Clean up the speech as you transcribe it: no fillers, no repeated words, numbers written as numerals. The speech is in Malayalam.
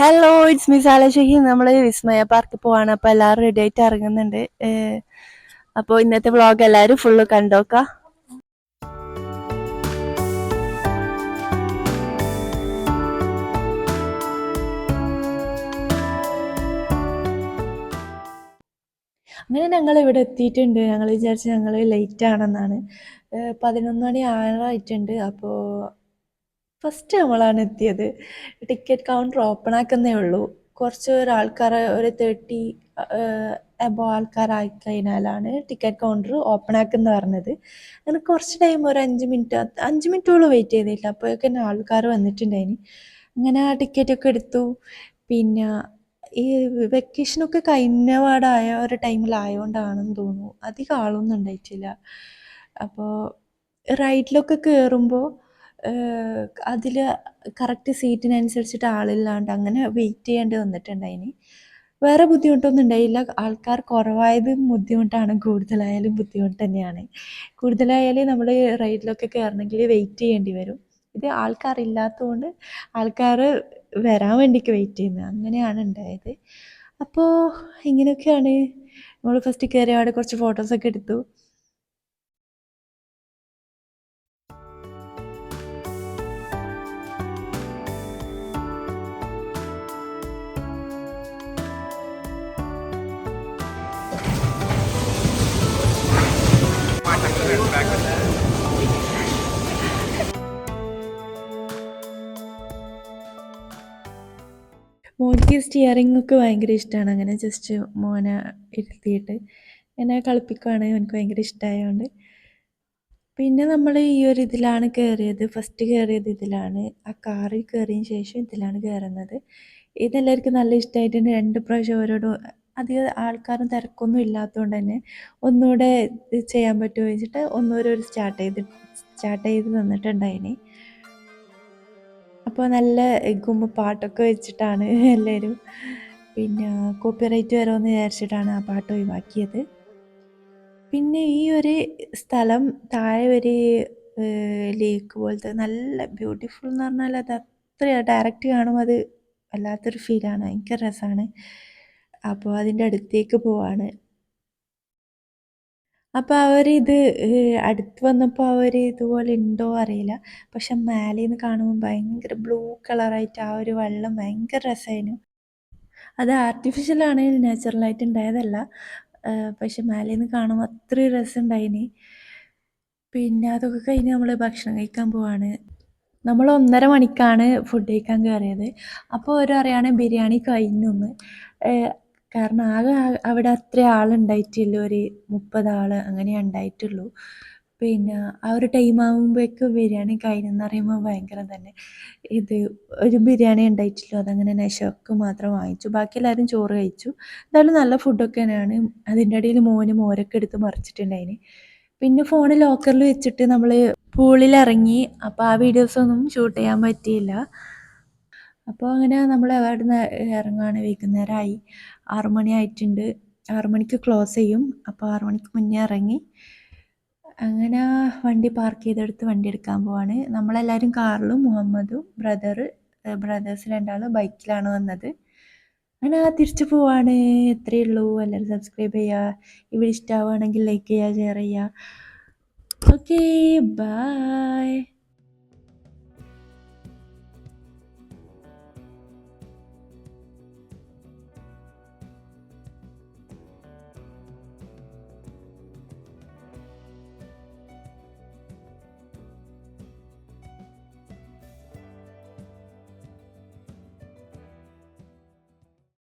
Hello, it's miss ആലശേഖി. നമ്മൾ വിസ്മയ പാർക്കിൽ പോവാണ്. അപ്പോൾ എല്ലാവരും റെഡി ആയിട്ട് ഇറങ്ങുന്നുണ്ട്. അപ്പോൾ ഇന്നത്തെ വ്ളോഗ് എല്ലാവരും ഫുള്ള് കണ്ടോക്കാം. അങ്ങനെ ഞങ്ങൾ ഇവിടെ എത്തിയിട്ടുണ്ട്. ഞങ്ങൾ വിചാരിച്ചു ഞങ്ങൾ ലേറ്റ് ആണെന്നാണ്. 11 മണി ആറായിട്ടുണ്ട്. അപ്പോൾ ഫസ്റ്റ് നമ്മളാണ് എത്തിയത്. ടിക്കറ്റ് കൗണ്ടർ ഓപ്പൺ ആക്കുന്നേ ഉള്ളൂ. കുറച്ച് ആൾക്കാർ ഒരു 30 എബോ ആൾക്കാരായി കഴിഞ്ഞാലാണ് ടിക്കറ്റ് കൗണ്ടർ ഓപ്പൺ ആക്കുന്ന പറഞ്ഞത്. അങ്ങനെ കുറച്ച് ടൈം ഒരു 5 മിനിറ്റോളം വെയിറ്റ് ചെയ്തില്ല. അപ്പോഴൊക്കെ ആൾക്കാർ വന്നിട്ടുണ്ടായിന്. അങ്ങനെ ആ ടിക്കറ്റൊക്കെ എടുത്തു. പിന്നെ ഈ വെക്കേഷനൊക്കെ കഴിഞ്ഞപാടായ ഒരു ടൈമിലായതുകൊണ്ടാണെന്ന് തോന്നുന്നു അധികം ആളൊന്നും ഉണ്ടായിട്ടില്ല. അപ്പോൾ റൈഡിലൊക്കെ കയറുമ്പോൾ അതിൽ കറക്റ്റ് സീറ്റിനനുസരിച്ചിട്ട് ആളില്ലാണ്ട് അങ്ങനെ വെയിറ്റ് ചെയ്യേണ്ടി വന്നിട്ടുണ്ടായിന്. വേറെ ബുദ്ധിമുട്ടൊന്നും ഉണ്ടായില്ല. ആൾക്കാർ കുറവായതും ബുദ്ധിമുട്ടാണ്, കൂടുതലായാലും ബുദ്ധിമുട്ട് തന്നെയാണ്. കൂടുതലായാലും നമ്മൾ റൈഡിലൊക്കെ കയറണമെങ്കിൽ വെയിറ്റ് ചെയ്യേണ്ടി വരും. ഇത് ആൾക്കാരില്ലാത്തതുകൊണ്ട് ആൾക്കാർ വരാൻ വേണ്ടിക്ക് വെയിറ്റ് ചെയ്യുന്നത്, അങ്ങനെയാണ് ഉണ്ടായത്. അപ്പോൾ ഇങ്ങനെയൊക്കെയാണ്. നമ്മൾ ഫസ്റ്റ് കയറിയ അവിടെ കുറച്ച് ഫോട്ടോസൊക്കെ എടുത്തു. മോനിക്ക് സ്റ്റിയറിംഗ് ഒക്കെ ഭയങ്കര ഇഷ്ടമാണ്. അങ്ങനെ ജസ്റ്റ് മോനെ ഇരുത്തിയിട്ട് എന്നെ കളിപ്പിക്കുകയാണ്. എനിക്ക് ഭയങ്കര ഇഷ്ടമായതുകൊണ്ട്. പിന്നെ നമ്മൾ ഈ ഒരു ഇതിലാണ് കയറിയത്. ഫസ്റ്റ് കയറിയത് ഇതിലാണ്. ആ കാറിൽ കയറിയതിന് ശേഷം ഇതിലാണ് കയറുന്നത്. ഇതെല്ലാവർക്കും നല്ല ഇഷ്ടമായിട്ടുണ്ട്. 2 പ്രാവശ്യം ഓരോട് അധികം ആൾക്കാരും തിരക്കൊന്നും ഇല്ലാത്തതുകൊണ്ട് തന്നെ ഒന്നുകൂടെ ഇത് ചെയ്യാൻ പറ്റുമോ ചോദിച്ചിട്ട് ഒന്നുകൂടെ ഒരു സ്റ്റാർട്ട് ചെയ്ത് തന്നിട്ടുണ്ടായിന്. അപ്പോൾ നല്ല പാട്ടൊക്കെ വെച്ചിട്ടാണ് എല്ലാവരും. പിന്നെ കോപ്പിറൈറ്റ് വരുമെന്ന് വിചാരിച്ചിട്ടാണ് ആ പാട്ട് ഒഴിവാക്കിയത്. പിന്നെ ഈ ഒരു സ്ഥലം താഴെ ഒരു ലേക്ക് പോലത്തെ നല്ല ബ്യൂട്ടിഫുൾ എന്ന് പറഞ്ഞാൽ അത് അത്ര ഡയറക്റ്റ് കാണുമ്പോൾ അത് വല്ലാത്തൊരു ഫീലാണ്, ഭയങ്കര രസമാണ്. അപ്പോൾ അതിൻ്റെ അടുത്തേക്ക് പോവാണ്. അപ്പോൾ അവരിത് അടുത്ത് വന്നപ്പോൾ അവർ ഇതുപോലെ ഉണ്ടോ അറിയില്ല, പക്ഷെ മേലെ നിന്ന് കാണുമ്പോൾ ഭയങ്കര ബ്ലൂ കളറായിട്ട് ആ ഒരു വെള്ളം ഭയങ്കര രസമായിരുന്നു. അത് ആർട്ടിഫിഷ്യലാണ്, നാച്ചുറലായിട്ട് ഉണ്ടായതല്ല. പക്ഷെ മേലെ നിന്ന് കാണുമ്പോൾ അത്രയും രസമുണ്ടായിന്. പിന്നെ അതൊക്കെ കഴിഞ്ഞ് നമ്മൾ ഭക്ഷണം കഴിക്കാൻ പോവാണ്. നമ്മൾ 1.5 മണിക്കാണ് ഫുഡ് കഴിക്കാൻ കയറിയത്. അപ്പോൾ അവർ പറയുകയാണ് ബിരിയാണി കഴിഞ്ഞെന്ന്. കാരണം ആകെ അവിടെ അത്ര ആളുണ്ടായിട്ടില്ല, ഒരു 30 ആൾ അങ്ങനെ ഉണ്ടായിട്ടുള്ളൂ. പിന്നെ ആ ഒരു ടൈം ആകുമ്പോഴേക്കും ബിരിയാണി കഴിഞ്ഞെന്ന് പറയുമ്പോൾ ഭയങ്കര തന്നെ. ഇത് ഒരു ബിരിയാണി ഉണ്ടായിട്ടില്ല, അതങ്ങനെ നശക്ക് മാത്രം വാങ്ങിച്ചു. ബാക്കി എല്ലാവരും ചോറ് കഴിച്ചു. എന്തായാലും നല്ല ഫുഡൊക്കെ തന്നെയാണ്. അതിൻ്റെ ഇടയിൽ മോരൊക്കെ എടുത്ത് മറിച്ചിട്ടുണ്ടായിന്. പിന്നെ ഫോൺ ലോക്കറിൽ വെച്ചിട്ട് നമ്മൾ പൂളിലിറങ്ങി. അപ്പോൾ ആ വീഡിയോസൊന്നും ഷൂട്ട് ചെയ്യാൻ പറ്റിയില്ല. അപ്പോൾ അങ്ങനെ നമ്മൾ അവിടുന്ന് ഇറങ്ങുകയാണ്. വൈകുന്നേരമായി, 6 മണി ആയിട്ടുണ്ട്. 6 മണിക്ക് ക്ലോസ് ചെയ്യും. അപ്പോൾ 6 മണിക്ക് മുന്നേ ഇറങ്ങി. അങ്ങനെ വണ്ടി പാർക്ക് ചെയ്തെടുത്ത് വണ്ടി എടുക്കാൻ പോവാണ്. നമ്മളെല്ലാവരും കാറിലും മുഹമ്മദും ബ്രദേഴ്സ് 2 ആൾ ബൈക്കിലാണ് വന്നത്. അങ്ങനെ തിരിച്ചു പോവാണ്. എത്രയേ ഉള്ളൂ. എല്ലാവരും സബ്സ്ക്രൈബ് ചെയ്യുക. ഇവിടെ ഇഷ്ടമാവുകയാണെങ്കിൽ ലൈക്ക് ചെയ്യുക, ഷെയർ ചെയ്യുക. Okay, by.